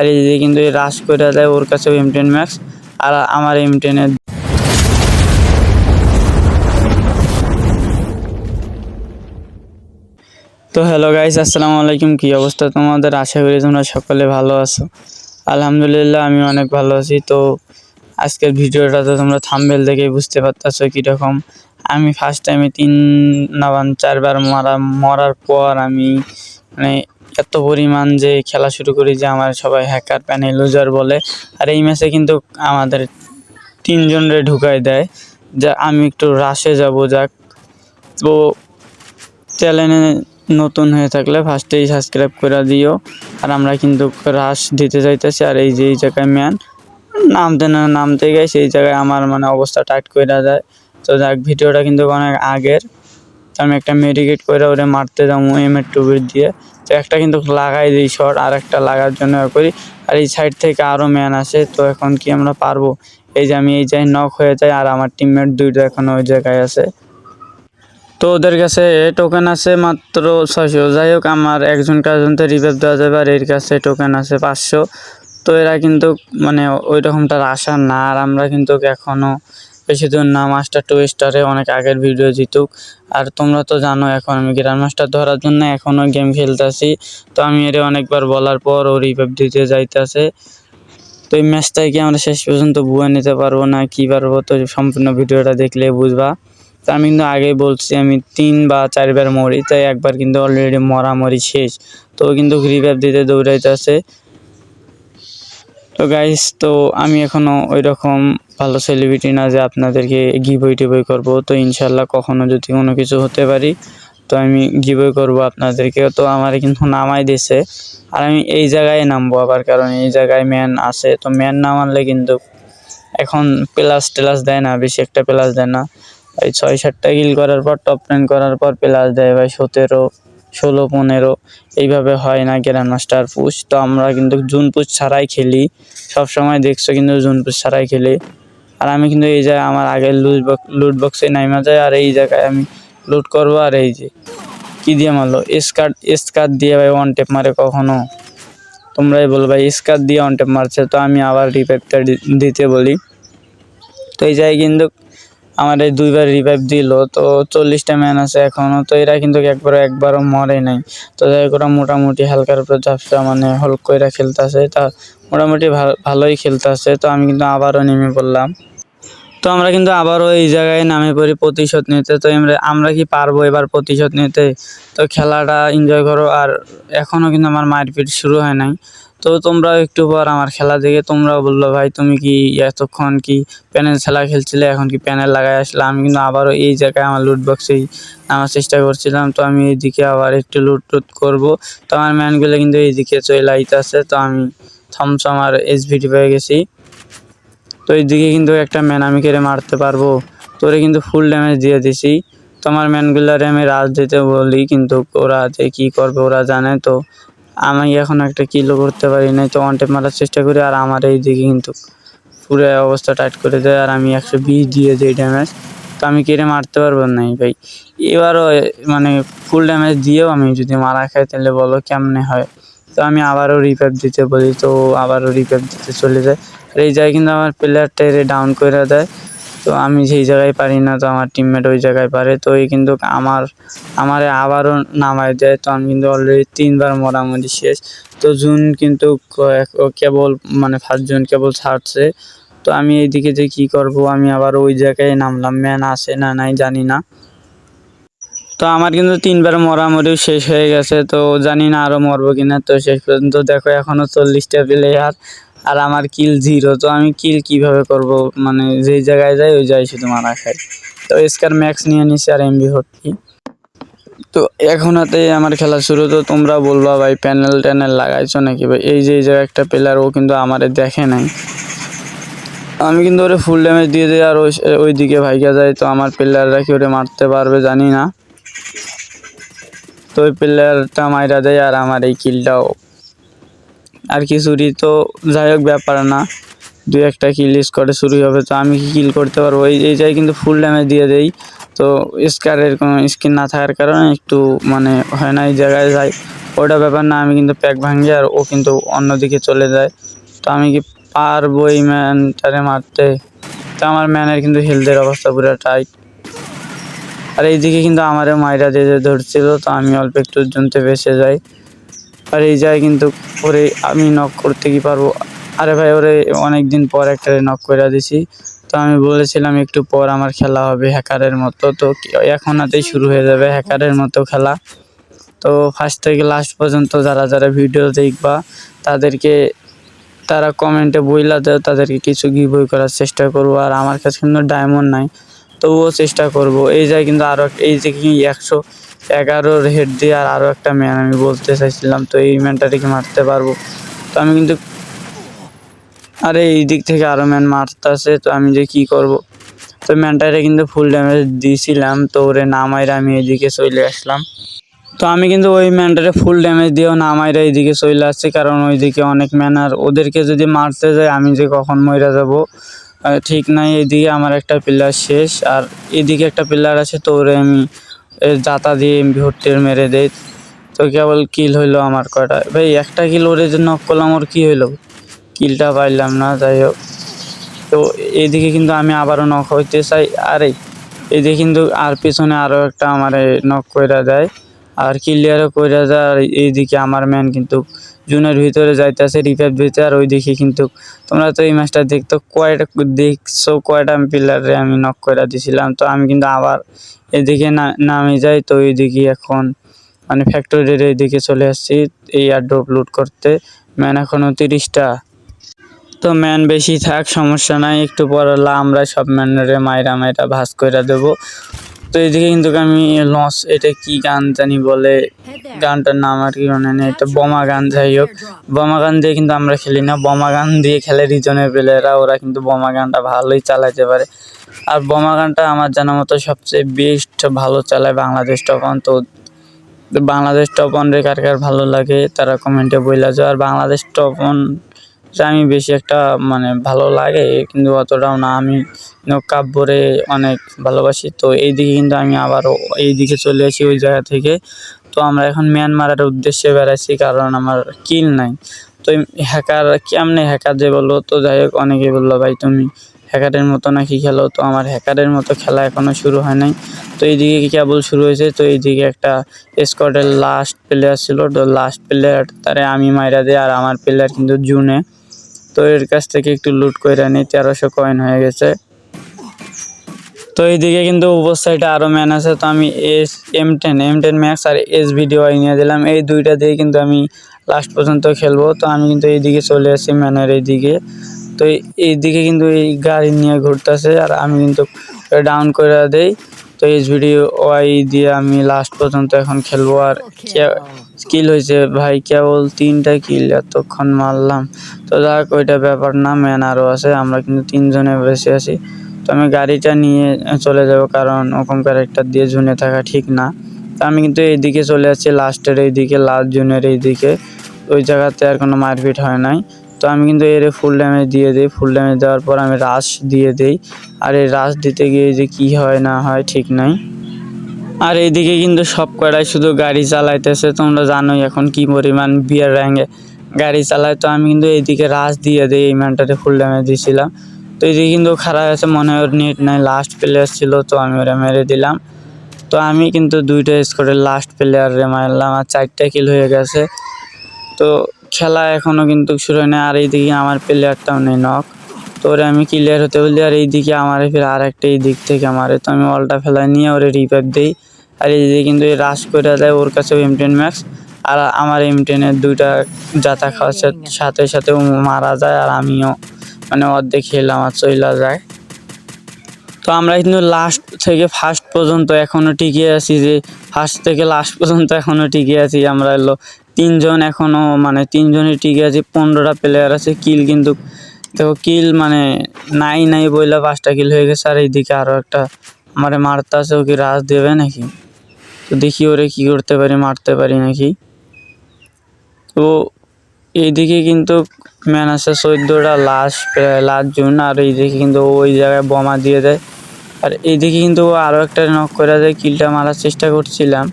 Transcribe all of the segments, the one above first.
আর এই যে কিন্তু রাশ করে দেয়, ওর কাছেও M10 ম্যাক্স আর আমার M10 এর। তো হ্যালো গাইস, আসসালামু আলাইকুম। কী অবস্থা তোমাদের? আশা করি তোমরা সকলে ভালো আছো। আলহামদুলিল্লাহ আমি অনেক ভালো আছি। তো আজকের ভিডিওটা তো তোমরা থাম্বনেল দেখেই বুঝতে পারতেছো কীরকম। আমি ফার্স্ট টাইমে 3 না 4বার মরার পর আমি মানে এত পরিমাণ যে খেলা শুরু করি যে আমার সবাই হ্যাকার প্যানেল লুজার বলে। আর এই ম্যাচে কিন্তু আমাদের 3জনরে ঢুকায় দেয়, যা আমি একটু রাশে যাব। যাক, তো চ্যানেলে নতুন হয়ে থাকলে ফার্স্টেই সাবস্ক্রাইব করে দিও। আর আমরা কিন্তু রাশ দিতে যাইতেছি। আর এই যে এই জায়গায় ম্যান নামতে গিয়ে সেই জায়গায় আমার মানে অবস্থা টাইট করে দেয়। তো যাক, ভিডিওটা কিন্তু অনেক আগের। তো আমি একটা মেডিকেট করে ওরে মারতে যাবো M2 দিয়ে। তো একটা কিন্তু লাগাই দিই শট, আর একটা লাগার জন্য করি। আর এই সাইড থেকে আরও ম্যান আসে। তো এখন কি আমরা পারবো? এই যে আমি এই জায়গায় নক হয়ে যাই, আর আমার টিমমেট 2টা এখন ওই জায়গায় আছে। তো ওদের কাছে টোকেন আছে মাত্র 600। যাই হোক, আমার একজন কাজনতে রিভাইভ দেওয়া যাবে, আর এর কাছে টোকেন আছে 500। তো এরা কিন্তু মানে ওই রকমটার আশা না। আর আমরা কিন্তু এখনও বেশি দূর না, মাস্টার 2 স্টারে অনেক আগের ভিডিও জিতুক। আর তোমরা তো জানো এখন আমি গ্র্যান্ড মাস্টার ধরার জন্য এখনও গেম খেলতেছি। তো আমি এর অনেকবার বলার পর ও রিভাইভ দিতে যাইতেছে। তো এই ম্যাচটাই কি আমরা শেষ পর্যন্ত বুয়া নিতে পারবো না কি পারবো? তো সম্পূর্ণ ভিডিওটা দেখলে বুঝবা। তো আমি কিন্তু আগেই বলছি আমি 3 বা 4বার মরি, তাই একবার কিন্তু অলরেডি মরামরি শেষ। তো কিন্তু রিভাইভ দিতে দৌড়াইতেছে। তো গাইস, তো আমি এখনও ওই রকম ভালো সেলিব্রিটি না যে আপনাদেরকে গিভওয়ে টিভওয়ে করবো। তো ইনশাল্লাহ কখনো যদি কোনো কিছু হতে পারি তো আমি গিভওয়ে করবো আপনাদেরকে। তো আমার কিন্তু নামাই দিছে, আর আমি এই জায়গায় নামবো আবার, কারণ এই জায়গায় ম্যান আছে। তো ম্যান না মারলে কিন্তু এখন প্লাস টেলাস দেয় না, বেশি একটা প্লাস দেয় না। এই 6-7টা কিল করার পর টপ 10 করার পর প্লাস দেয় ভাই 17, 16, 15। এইভাবে হয় না গ্র্যান্ড মাস্টার পুশ। তো আমরা কিন্তু জুন পুশ ছাড়াই খেলি সবসময়, দেখছো কিন্তু জুন পুশ ছাড়াই খেলি। আর আমি কিন্তু এই জায়গায় আমার আগের লুট বক্সে নাইমা যায়, আর এই জায়গায় আমি লুট করবো। আর এই যে কী দিয়ে মারলো, স্কার দিয়ে ভাই ওয়ান টেপ মারে কখনো? তোমরাই বলো ভাই, স্কার দিয়ে ওয়ান টেপ মারছে। তো আমি আবার রিভাইভটা দিতে বলি। তো এই জায়গায় কিন্তু আমার এই 2বার রিভাইভ দিল। তো 40টা ম্যান আছে এখনও। তো এরা কিন্তু একবারও মরে নাই। তো যাই হোক, ওরা মোটামুটি হালকার উপর ঝাপসা মানে হলক কইরা খেলতেছে। তা মোটামুটি ভালোই খেলতেছে। তো আমি কিন্তু আবারও নেমে পড়লাম। তো আমরা কিন্তু আবারও এই জায়গায় নামে পড়ি প্রতিশোধ নিতে। তো আমরা কি পারবো এবার প্রতিশোধ নিতে? তো খেলাটা এনজয় করো। আর এখনও কিন্তু আমার মারপিট শুরু হয় নাই। তো তোমরাও একটু পর আমার খেলা দেখে তোমরাও বললো ভাই তুমি কি এতক্ষণ কি প্যানেল খেলা খেলছিলে, এখন কি প্যানেল লাগাই আসলে? আমি কিন্তু আবারও এই জায়গায় আমার লুট বক্সেই নামার চেষ্টা করছিলাম। তো আমি এইদিকে আবার একটু লুট করবো। তো আমার ম্যানগুলো কিন্তু এইদিকে চলে আইতাছে। তো আমি থমসম আর SVD পেয়ে গেছি। তো এইদিকে কিন্তু একটা ম্যান আমি কেড়ে মারতে পারবো। তোরে কিন্তু ফুল ড্যামেজ দিয়ে দিছি। তো আমার ম্যানগুলারে আমি রাজ দিতে বলি, কিন্তু ওরা যে কী করবে ওরা জানে। তো আমি এখন একটা কিলও করতে পারি নাই। তো ওয়ান টেপ মারার চেষ্টা করি, আর আমার এইদিকে কিন্তু পুরো অবস্থা টাইট করে দেয়। আর আমি 120 দিয়ে দিই ড্যামেজ। তো আমি কেড়ে মারতে পারবো নাই ভাই। এবারও মানে ফুল ড্যামেজ দিয়েও আমি যদি মারা খাই তাহলে বলো কেমনে হয়? তো আমি আবারও রিভাইভ দিতে বলি, তো আবারও রিভাইভ দিতে চলে যায়। আর এই জায়গায় কিন্তু আমার প্লেয়ারটা ডাউন করে দেয়। তো আমি যেই জায়গায় পারি না, তো আমার টিমমেট ওই জায়গায় পারে। তো এই কিন্তু আমারে আবারও নামায় দেয়। তো আমি কিন্তু অলরেডি 3বার মরামরি শেষ। তো জুন কিন্তু কেবল মানে ফার্স্ট জুন কেবল ছাড়ছে। তো আমি এইদিকে যে কী করবো, আমি আবার ওই জায়গায় নামলাম। ম্যান আছে না নাই জানি না। তো আমার কিন্তু 3বার মরামরিও শেষ হয়ে গেছে। তো জানি না আরও মরবো কিনা। তো শেষ পর্যন্ত দেখো এখনও 40টা প্লেয়ার, আর আমার কিল 0। তো আমি কিল কিভাবে করব? মানে যেই জায়গায় যাই ওই জায়গায় শুধু মারা খাই। তো স্কার ম্যাক্স নিয়ে নিছি আর MB40। তো এখন হাতে আমার খেলা শুরু। তো তোমরা বলবা ভাই প্যানেল লাগাইছো নাকি ভাই? এই যে এই জায়গায় একটা প্লেয়ার, ও কিন্তু আমারে দেখে নাই। আমি কিন্তু ওরে ফুল ড্যামেজ দিয়ে দিই, আর ওই দিকে ভাইগা যায়। তো আমার প্লেয়াররা কি ওরে মারতে পারবে জানি না। তো ওই প্লেয়ারটা মাইরা দেয়, আর আমার এই কিলটাও আর কি চুরি। তো যাই হোক, ব্যাপার না, 2-1টা কিল স্কোরে শুরু হবে। তো আমি কি কিল করতে পারবো? এই জায়গায় কিন্তু ফুল ড্যামেজ দিয়ে দেই। তো স্কারের কোনো স্কিন না থাকার কারণে একটু মানে হয় না, এই জায়গায় যাই। ওটা ব্যাপার না, আমি কিন্তু প্যাক ভাঙি আর ও কিন্তু অন্যদিকে চলে যায়। তো আমি কি পারবো এই ম্যানটারে মারতে? তো আমার ম্যানের কিন্তু হেলথের অবস্থা পুরো টাইট। আর এইদিকে কিন্তু আমারও মাইরা দিয়ে ধরছিল, তো আমি অল্প একটু জনতে বেঁচে যাই। আর এই জায়গায় কিন্তু ওরে আমি নক করতে কি পারবো? আরে ভাই ওরে অনেকদিন পর একটা নক করে দিছি। তো আমি বলেছিলাম একটু পর আমার খেলা হবে হ্যাকারের মতো, তো এখন হাতেই শুরু হয়ে যাবে হ্যাকারের মতো খেলা। তো ফার্স্ট থেকে লাস্ট পর্যন্ত যারা যারা ভিডিও দেখবা তারা কমেন্টে বইলা দেও, তাদেরকে কিছু গিভওয়ে করার চেষ্টা করবো। আর আমার কাছে কিন্তু ডায়মন্ড নাই, তবুও চেষ্টা করব। এই যায় কিন্তু আরও এই যে কি 111 হেড দিয়ে আর আরও একটা ম্যান আমি বলতে চাইছিলাম, তো এই ম্যানটাকে মারতে পারবো। তো আমি কিন্তু আরে এই দিক থেকে আরও ম্যান মারতেছে, তো আমি যে কি করব? তো ম্যানটারে কিন্তু ফুল ড্যামেজ দিয়েছিলাম, তো ওরে না মাইরা আমি এদিকে চলে আসলাম। তো আমি কিন্তু ওই ম্যানটারে ফুল ড্যামেজ দিয়েও না মাইরা এইদিকে চলে আসছি, কারণ ওইদিকে অনেক ম্যান আর ওদেরকে যদি মারতে যাই আমি যে কখন মইরা যাব ঠিক নাই। এদিকে আমার একটা প্লেয়ার শেষ, আর এদিকে একটা প্লেয়ার আছে, তো ওরে আমি জাতা দিয়ে এমপি মেরে দেই। তো কেবল কিল হইলো আমার কয়টা, ভাই একটা কিল ওরে যে নক করলাম, ওর কী হইলো? কিলটা পাইলাম না, যাই হোক। তো এইদিকে কিন্তু আমি আবারও নক হইতে চাই, আরে এদিকে কিন্তু আর পিছনে আরও একটা আমার নক কইরা দেয় আর ক্লিয়ারও কইরা যায়। আর এইদিকে আমার ম্যান কিন্তু জুনের ভিতরে যাইতেছে রিপের ভিতরে, আর ওইদিকে কিন্তু তোমরা তো এই ম্যাচটা দেখছো কয়টা পিলারে আমি নক কইরা দিছিলাম। তো আমি কিন্তু আবার এদিকে নামে যাই। তো এইদিকে এখন মানে ফ্যাক্টরির এইদিকে চলে আসছি এই এয়ারড্রপ লুট করতে। ম্যান এখনও 30টা। তো ম্যান বেশি থাক, সমস্যা নাই, একটু পর আমরা সব ম্যানেরে মাইরা মাইরা ভাস কইরা দেবো। তো এইদিকে কিন্তু আমি লস, এটা কি গান জানি বলে, গানটার নাম আর কি মনে নেই, এটা বোমা গান। যাই হোক, বোমা গান দিয়ে কিন্তু আমরা খেলি না, বোমা গান দিয়ে খেলে রিজনের প্লেয়াররা, ওরা কিন্তু বোমা গানটা ভালোই চালাতে পারে। আর বোমা গানটা আমার জানা মতো সবচেয়ে বেস্ট ভালো চালায় বাংলাদেশ টপ ওয়ান। তো বাংলাদেশ টপ ওয়ান রে কার কার ভালো লাগে তারা কমেন্টে বইলা যাও। আর বাংলাদেশ টপ ওয়ান আমি বেশি একটা মানে ভালো লাগে, কিন্তু অতটাও না। আমি কাব্যরে অনেক ভালোবাসি। তো এইদিকে কিন্তু আমি আবারও এইদিকে চলে আসি ওই জায়গা থেকে। তো আমরা এখন ম্যান মারার উদ্দেশ্যে বেড়াচ্ছি, কারণ আমার কিল নাই। তো হ্যাকার কেমনে হ্যাকার যে বললো, তো যাই হোক অনেকে বললো ভাই তুমি হ্যাকারের মতো নাকি খেলো, তো আমার হ্যাকারের মতো খেলা এখনও শুরু হয় নাই। তো এইদিকে কেবল শুরু হয়েছে। তো এইদিকে একটা স্কোয়াডের লাস্ট প্লেয়ার ছিল, তো লাস্ট প্লেয়ার তারে আমি মাইরা দিই, আর আমার প্লেয়ার কিন্তু জুনে। তো এর কাছ থেকে একটু লুট করে নিই, 1300 কয়েন হয়ে গেছে। তো এইদিকে কিন্তু উপর সাইডে আরও ম্যান আছে। তো আমি M10 ম্যাক্স আর SVDY নিয়ে দিলাম, এই দুইটা দিয়ে কিন্তু আমি লাস্ট পর্যন্ত খেলবো। তো আমি কিন্তু এইদিকে চলে আসি ম্যানের এইদিকে। তো এইদিকে কিন্তু এই গাড়ি নিয়ে ঘুরতেছে, আর আমি কিন্তু ডাউন করে দেই। তো SVDY দিয়ে আমি লাস্ট পর্যন্ত এখন খেলবো। আর কিল হয়েছে ভাই কেবল 3টা কিল, এতক্ষণ মারলাম। তো যাক ওইটা ব্যাপার না, ম্যান আরও আছে, আমরা কিন্তু 3জনে বেঁচে আছি। তো আমি গাড়িটা নিয়ে চলে যাব, কারণ ওরকম ক্যারেক্টার দিয়ে জুনে থাকা ঠিক না। তো আমি কিন্তু এইদিকে চলে আসছি লাস্টের এইদিকে, লাস্ট জুনের এইদিকে। ওই জায়গাতে আর কোনো মারপিট হয় নাই। তো আমি কিন্তু এর ফুল ড্যামেজ দিয়ে দিই, ফুল ড্যামেজ দেওয়ার পর আমি রাশ দিয়ে দিই। আর এই রাশ দিতে গিয়ে যে কী হয় না হয় ঠিক নাই। আর এইদিকে কিন্তু সব কয়টাই শুধু গাড়ি চালাইতেছে, তোমরা জানোই এখন কি পরিমাণ বিয়ার র্যাঙ্গে গাড়ি চালায়। তো আমি কিন্তু এইদিকে রাশ দিয়ে দিই, এই ম্যানটাতে ফুল ড্যামেজ দিয়েছিলাম। তো এইদিকে কিন্তু খারাপ আছে, মনে হয় ওর নেট নাই, লাস্ট প্লেয়ার ছিল, তো আমি ওরা মেরে দিলাম। তো আমি কিন্তু 2টা স্কোরের লাস্ট প্লেয়ারে মারলাম, আর 4টা কিল হয়ে গেছে। তো খেলা এখনও কিন্তু শুরু হয় না। আর এইদিকে আমার প্লেয়ারটাও নেই নক, তো ওরে আমি ক্লিয়ার হতে বলি। আর এইদিকে আমার ফির আর একটা এই দিক থেকে মারে, তো আমি অলটা ফেলা নিয়ে ওরে রিপেয়ার দিই। আর এইদিকে কিন্তু এই রাশ করে দেয়, ওর কাছেও M10 ম্যাক্স, আর আমার M10-এর 2টা জাতা খাওয়াচ্ছে, সাথে সাথে মারা যায়। আর আমিও মানে অর্ধেক খেলে আমার চইলা যায়। তো আমরা কিন্তু লাস্ট থেকে ফার্স্ট পর্যন্ত এখনও টিকে আছি, যে ফার্স্ট থেকে লাস্ট পর্যন্ত এখনও টিকে আছি। আমরা 3জন এখনও মানে 3জনই টিকে আছি, 15টা প্লেয়ার আছে। কিল কিন্তু দেখো কিল মানে নাই বইলা 5টা কিল হয়ে গেছে। আর এইদিকে আরও একটা আমারে মারতে আছে, ও কি রাশ দেবে নাকি? তো দেখি ওরে কি করতে পারি, মারতে পারি নাকি। তো এইদিকে কিন্তু ম্যান আছে 14টা লাস্ট জুন। আর এইদিকে কিন্তু ওই জায়গায় বোমা দিয়ে দেয়। আর এইদিকে কিন্তু আরও একটা নক করে দেয়, কিলটা মারার চেষ্টা করছিলাম,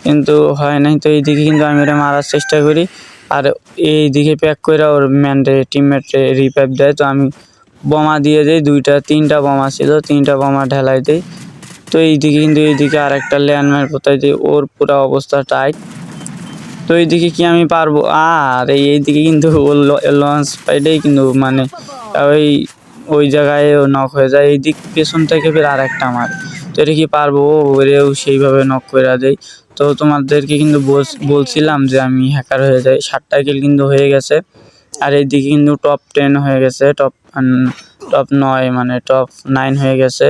কিন্তু হয় নাই। তো এইদিকে কিন্তু আমি ওরে মারার চেষ্টা করি, আর এইদিকে প্যাক করে ওর টিমমেটে রিভাইভ দেয়। তো আমি বোমা দিয়ে দিই, 2-3টা বোমা ছিল, 3টা বোমা ঢেলাই দিই। তো এইদিকে আরেকটা ল্যান্ডমাইন পোতাই দিই, ওর পুরা অবস্থা টাইট। তো এইদিকে কি আমি পারবো? আর এইদিকে কিন্তু ও লঞ্চ প্যাডেই কিন্তু মানে ওই ওই জায়গায় ও নক হয়ে যায়। এইদিক পেছন থেকে ফের আরেকটা মারে। তো এটা কি পারবো? ওরেও সেইভাবে নক কইরা দেই। তো তোমাদেরকে কিন্তু বলছিলাম যে আমি হ্যাকার হয়ে যাই। 7টা কিল কিন্তু হয়ে গেছে। আর এইদিকে কিন্তু টপ 10 হয়ে গেছে, টপ 9 মানে টপ 9 হয়ে গেছে।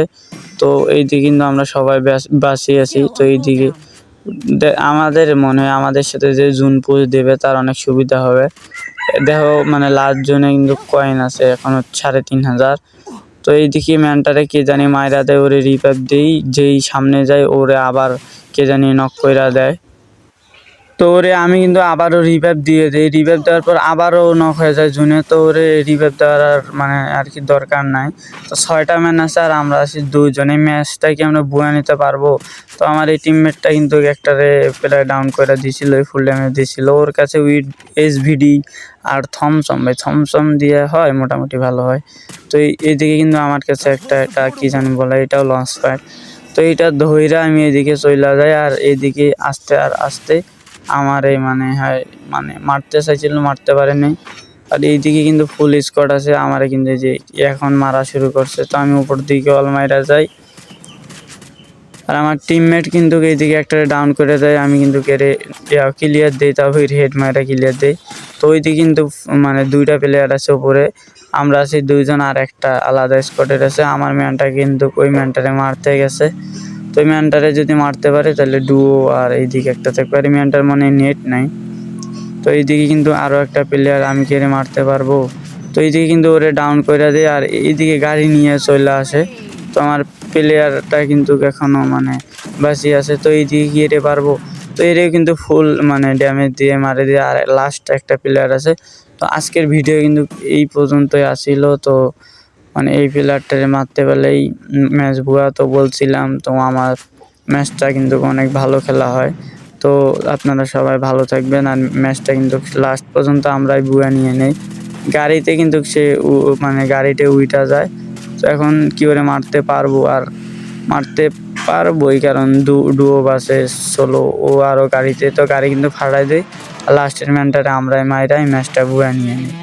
তো এইদিকে কিন্তু আমরা সবাই বাঁচি আছি। তো এইদিকে আমাদের মনে হয় আমাদের সাথে যে জুন পুশ দেবে তার অনেক সুবিধা হবে। দেখো মানে লাস্ট জোনে কিন্তু কয়েন আছে এখনো 3500। তো এইদিকে ম্যানটারে কে জানি মাইরা দেয়, ওরে রিভাইভ দেই, যেই সামনে যায় ওরে আবার কে জানি নক কইরা দেয়। তো ওরে আমি কিন্তু আবারও রিভাইভ দিয়ে দেই, রিভাইভ দেওয়ার পর আবারও নক হয়ে যায় জুনে। তো ওরে রিভাইভ দেওয়ার আর মানে আর কি দরকার নাই। তো 6টা ম্যান আছে আর আমরা আছি 2 জন। এই ম্যাচটা কি আমরা বুয়া নিতে পারবো? তো আমার এই টিমমেটটা কিন্তু একটারে প্রায় ডাউন করে দিয়েছিল, ফুল ড্যামেজ দিয়েছিল। ওর কাছে উইড এসভিডি আর থমসম, ভাই থমসম দিয়ে হয় মোটামুটি ভালো হয়। তো এইদিকে কিন্তু আমার কাছে এটা কি জানি বলে, এটাও লঞ্চ প্যাড। তো এইটা ধইরা আমি এদিকে চইলা যাই, আর এইদিকে আস্তে আমার এই মানে মারতে চাইছিল, মারতে পারেনি। আর এইদিকে কিন্তু ফুল স্কোয়াড আছে, আমার কিন্তু যে এখন মারা শুরু করছে। তো আমি উপর দিকে অল মাইরা যাই, আর আমার টিমমেট কিন্তু এইদিকে একটা ডাউন করে দেয়। আমি কিন্তু ক্লিয়ার দিই, তারপর হেড মাইরা ক্লিয়ার দিই। তো ওইদিকে কিন্তু মানে 2টা প্লেয়ার আছে উপরে, আমরা আছি 2 জন, আর একটা আলাদা স্কোয়াডের আছে। আমার ম্যানটা কিন্তু ওই ম্যানটারে মারতে গেছে। তো ওই ম্যানটারে যদি মারতে পারে তাহলে ডুও আর এইদিকে একটা থাকবে। আর ম্যানটার মানে নেট নাই। তো এইদিকে কিন্তু আরও একটা প্লেয়ার আমি কেড়ে মারতে পারবো। তো এইদিকে কিন্তু ওরে ডাউন করে দেয়, আর এইদিকে গাড়ি নিয়ে চলে আসে। তো আমার প্লেয়ারটা কিন্তু এখনও মানে বাঁচিয়ে আছে। তো এইদিকে গিয়ে পারবো। তো এটাও কিন্তু ফুল মানে ড্যামেজ দিয়ে মারে দিয়ে, আর লাস্ট একটা প্লেয়ার আছে। তো আজকের ভিডিও কিন্তু এই পর্যন্তই আসিল। তো মানে এই প্লেয়ারটারে মারতে পারলেই ম্যাচ ভুয়া। তো বলছিলাম তো আমার ম্যাচটা কিন্তু অনেক ভালো খেলা হয়। তো আপনারা সবাই ভালো থাকবেন। আর ম্যাচটা কিন্তু লাস্ট পর্যন্ত আমরাই বুয়া নিয়ে নেই। গাড়িতে কিন্তু সে মানে গাড়িতে উইটা যায়। তো এখন কী করে মারতে পারবো? আর মারতে পারবোই, কারণ ডুও বাসে সোলো ও আরও গাড়িতে। তো গাড়ি কিন্তু ফাটাই দেয়, লাস্টের ম্যানটারে আমরাই মাইরাই ম্যাচটা বুয়া নিয়ে নিই।